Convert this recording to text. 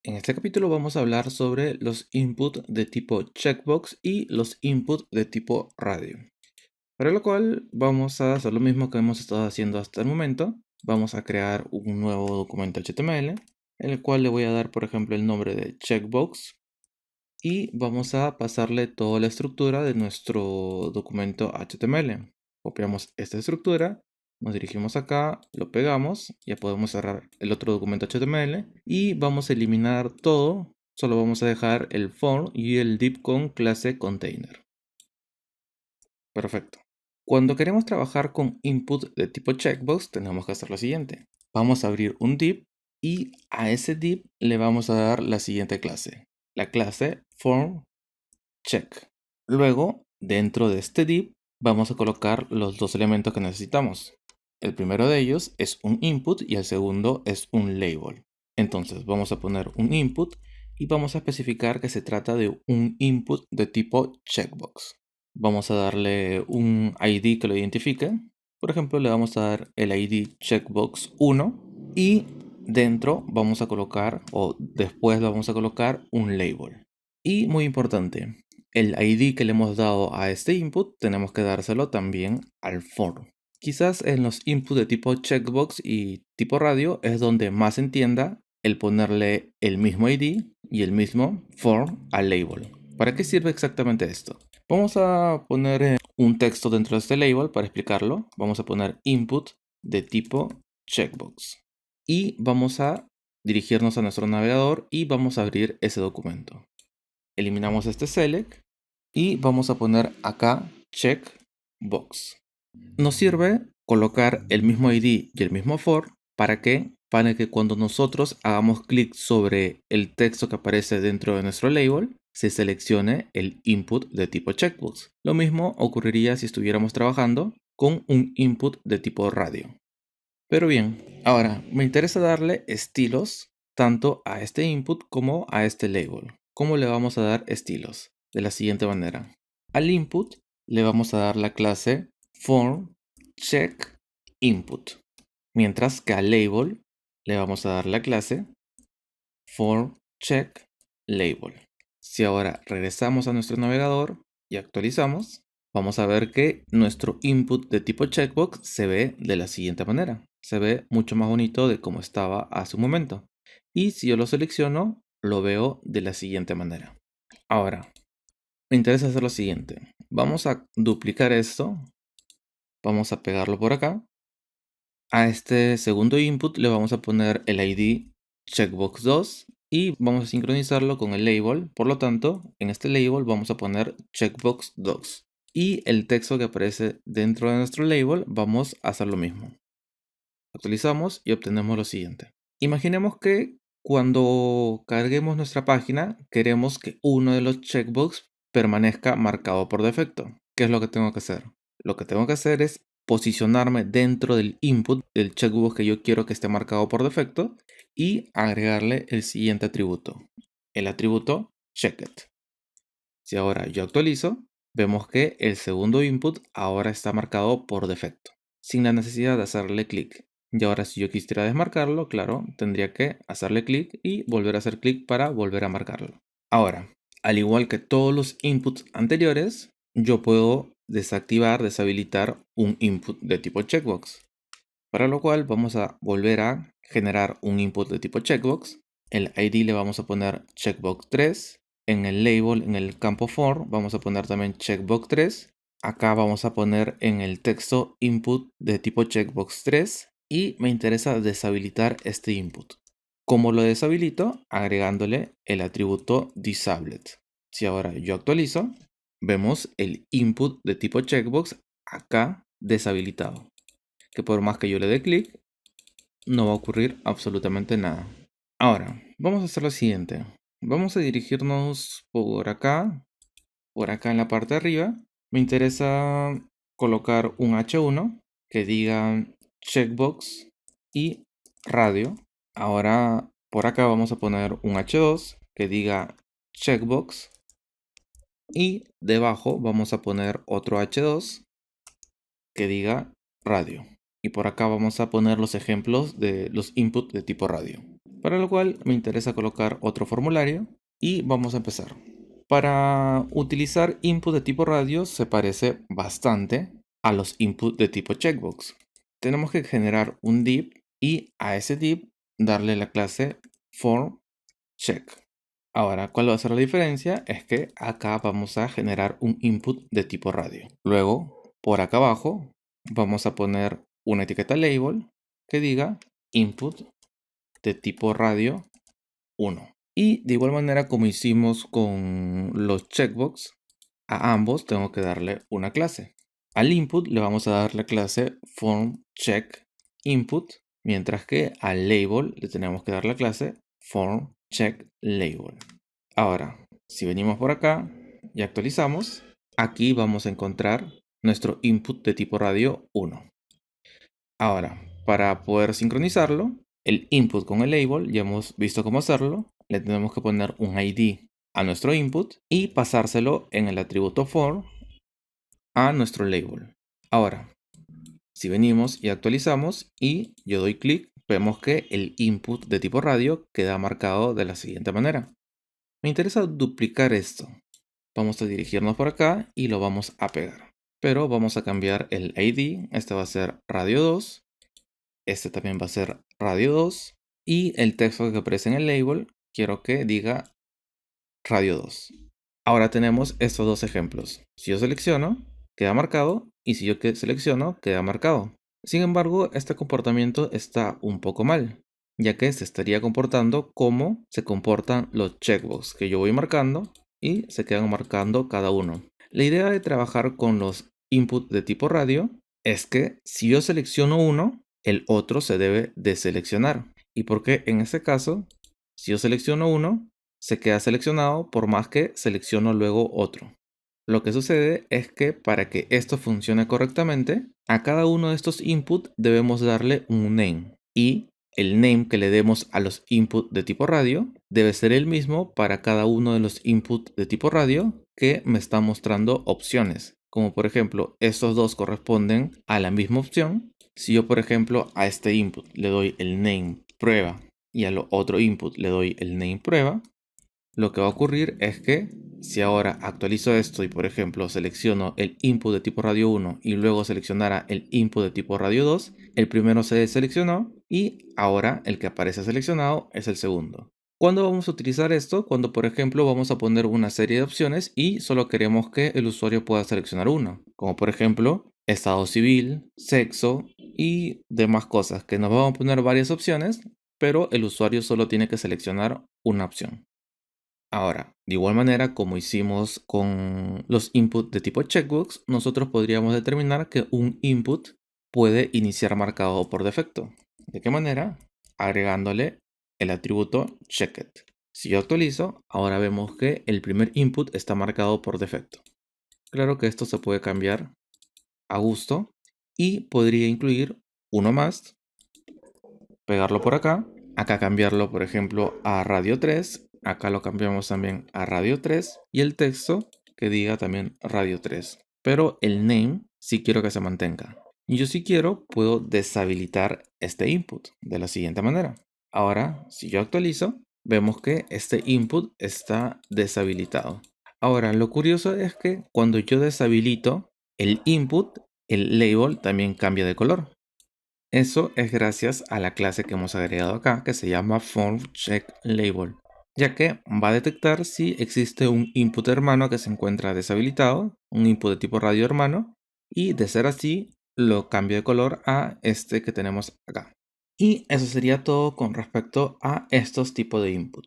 En este capítulo vamos a hablar sobre los inputs de tipo checkbox y los inputs de tipo radio. Para lo cual vamos a hacer lo mismo que hemos estado haciendo hasta el momento. Vamos a crear un nuevo documento HTML, en el cual le voy a dar, por ejemplo, el nombre de checkbox y vamos a pasarle toda la estructura de nuestro documento HTML. Copiamos esta estructura, nos dirigimos acá, lo pegamos, ya podemos cerrar el otro documento HTML y vamos a eliminar todo, solo vamos a dejar el form y el div con clase container. Perfecto. Cuando queremos trabajar con input de tipo checkbox, tenemos que hacer lo siguiente. Vamos a abrir un div y a ese div le vamos a dar la siguiente clase. La clase form_check. Luego, dentro de este div, vamos a colocar los dos elementos que necesitamos. El primero de ellos es un input y el segundo es un label. Entonces, vamos a poner un input y vamos a especificar que se trata de un input de tipo checkbox. Vamos a darle un ID que lo identifique. Por ejemplo, le vamos a dar el ID checkbox 1 y dentro vamos a colocar, o después vamos a colocar un label. Y muy importante, el ID que le hemos dado a este input tenemos que dárselo también al form. Quizás en los inputs de tipo checkbox y tipo radio es donde más entienda el ponerle el mismo ID y el mismo form al label. ¿Para qué sirve exactamente esto? Vamos a poner un texto dentro de este label para explicarlo. Vamos a poner input de tipo checkbox. Y vamos a dirigirnos a nuestro navegador y vamos a abrir ese documento. Eliminamos este select y vamos a poner acá checkbox. Nos sirve colocar el mismo ID y el mismo for para que cuando nosotros hagamos clic sobre el texto que aparece dentro de nuestro label, se seleccione el input de tipo checkbox. Lo mismo ocurriría si estuviéramos trabajando con un input de tipo radio. Pero bien, ahora me interesa darle estilos tanto a este input como a este label. ¿Cómo le vamos a dar estilos? De la siguiente manera. Al input le vamos a dar la clase form_check_input, mientras que al label le vamos a dar la clase form_check_label. Si ahora regresamos a nuestro navegador y actualizamos, vamos a ver que nuestro input de tipo checkbox se ve de la siguiente manera. Se ve mucho más bonito de como estaba hace un momento. Y si yo lo selecciono, lo veo de la siguiente manera. Ahora, me interesa hacer lo siguiente. Vamos a duplicar esto. Vamos a pegarlo por acá. A este segundo input le vamos a poner el ID checkbox 2 y vamos a sincronizarlo con el label. Por lo tanto, en este label vamos a poner checkbox 2. Y el texto que aparece dentro de nuestro label vamos a hacer lo mismo. Actualizamos y obtenemos lo siguiente. Imaginemos que cuando carguemos nuestra página queremos que uno de los checkbox permanezca marcado por defecto. ¿Qué es lo que tengo que hacer? Lo que tengo que hacer es posicionarme dentro del input del checkbox que yo quiero que esté marcado por defecto y agregarle el siguiente atributo, el atributo checked. Si ahora yo actualizo, vemos que el segundo input ahora está marcado por defecto, sin la necesidad de hacerle clic. Y ahora si yo quisiera desmarcarlo, claro, tendría que hacerle clic y volver a hacer clic para volver a marcarlo. Ahora, al igual que todos los inputs anteriores, yo puedo deshabilitar un input de tipo checkbox. Para lo cual vamos a volver a generar un input de tipo checkbox. El ID le vamos a poner checkbox 3. En el label, en el campo for, vamos a poner también checkbox 3. Acá vamos a poner en el texto input de tipo checkbox 3 y me interesa deshabilitar este input. ¿Cómo lo deshabilito? Agregándole el atributo disabled. Si ahora yo actualizo, vemos el input de tipo checkbox acá deshabilitado. Que por más que yo le dé clic, no va a ocurrir absolutamente nada. Ahora, vamos a hacer lo siguiente. Vamos a dirigirnos por acá en la parte de arriba. Me interesa colocar un H1 que diga checkbox y radio. Ahora por acá vamos a poner un H2 que diga checkbox y debajo vamos a poner otro H2 que diga radio. Y por acá vamos a poner los ejemplos de los inputs de tipo radio. para lo cual me interesa colocar otro formulario y vamos a empezar. Para utilizar input de tipo radio se parece bastante a los inputs de tipo checkbox. Tenemos que generar un div y a ese div darle la clase formCheck. Ahora, ¿cuál va a ser la diferencia? Es que acá vamos a generar un input de tipo radio. Luego, por acá abajo, vamos a poner una etiqueta label que diga input de tipo radio 1. Y de igual manera como hicimos con los checkbox, a ambos tengo que darle una clase. Al input le vamos a dar la clase formCheckInput, mientras que al label le tenemos que dar la clase formCheckLabel. Ahora, si venimos por acá y actualizamos, aquí vamos a encontrar nuestro input de tipo radio 1. Ahora, para poder sincronizarlo, el input con el label, ya hemos visto cómo hacerlo. Le tenemos que poner un ID a nuestro input y pasárselo en el atributo form a nuestro label. Ahora, si venimos y actualizamos y yo doy clic, vemos que el input de tipo radio queda marcado de la siguiente manera. Me interesa duplicar esto. Vamos a dirigirnos por acá y lo vamos a pegar. Pero vamos a cambiar el ID. Este va a ser radio 2. Este también va a ser radio 2. Y el texto que aparece en el label, quiero que diga radio 2. Ahora tenemos estos dos ejemplos. Si yo selecciono, queda marcado. Y si yo selecciono, queda marcado. Sin embargo, este comportamiento está un poco mal, ya que se estaría comportando como se comportan los checkbox que yo voy marcando y se quedan marcando cada uno. La idea de trabajar con los inputs de tipo radio es que si yo selecciono uno, el otro se debe deseleccionar. ¿Y por qué en este caso, si yo selecciono uno, se queda seleccionado por más que selecciono luego otro? Lo que sucede es que para que esto funcione correctamente, a cada uno de estos inputs debemos darle un name. Y el name que le demos a los inputs de tipo radio debe ser el mismo para cada uno de los inputs de tipo radio que me está mostrando opciones. Como por ejemplo, estos dos corresponden a la misma opción. Si yo por ejemplo a este input le doy el name prueba y al otro input le doy el name prueba, lo que va a ocurrir es que si ahora actualizo esto y por ejemplo selecciono el input de tipo radio 1 y luego seleccionara el input de tipo radio 2, el primero se deseleccionó y ahora el que aparece seleccionado es el segundo. ¿Cuándo vamos a utilizar esto? Cuando por ejemplo vamos a poner una serie de opciones y solo queremos que el usuario pueda seleccionar uno, como por ejemplo estado civil, sexo y demás cosas, que nos vamos a poner varias opciones, pero el usuario solo tiene que seleccionar una opción. Ahora, de igual manera como hicimos con los inputs de tipo checkbox, nosotros podríamos determinar que un input puede iniciar marcado por defecto. ¿De qué manera? Agregándole el atributo checked. Si yo actualizo, ahora vemos que el primer input está marcado por defecto. Claro que esto se puede cambiar a gusto y podría incluir uno más, pegarlo por acá cambiarlo por ejemplo a radio 3, acá lo cambiamos también a radio 3 y el texto que diga también radio 3. Pero el name sí quiero que se mantenga. Y yo si quiero puedo deshabilitar este input de la siguiente manera. Ahora, si yo actualizo, vemos que este input está deshabilitado. Ahora, lo curioso es que cuando yo deshabilito el input, el label también cambia de color. Eso es gracias a la clase que hemos agregado acá que se llama formCheckLabel, ya que va a detectar si existe un input hermano que se encuentra deshabilitado, un input de tipo radio hermano, y de ser así lo cambio de color a este que tenemos acá. Y eso sería todo con respecto a estos tipos de input.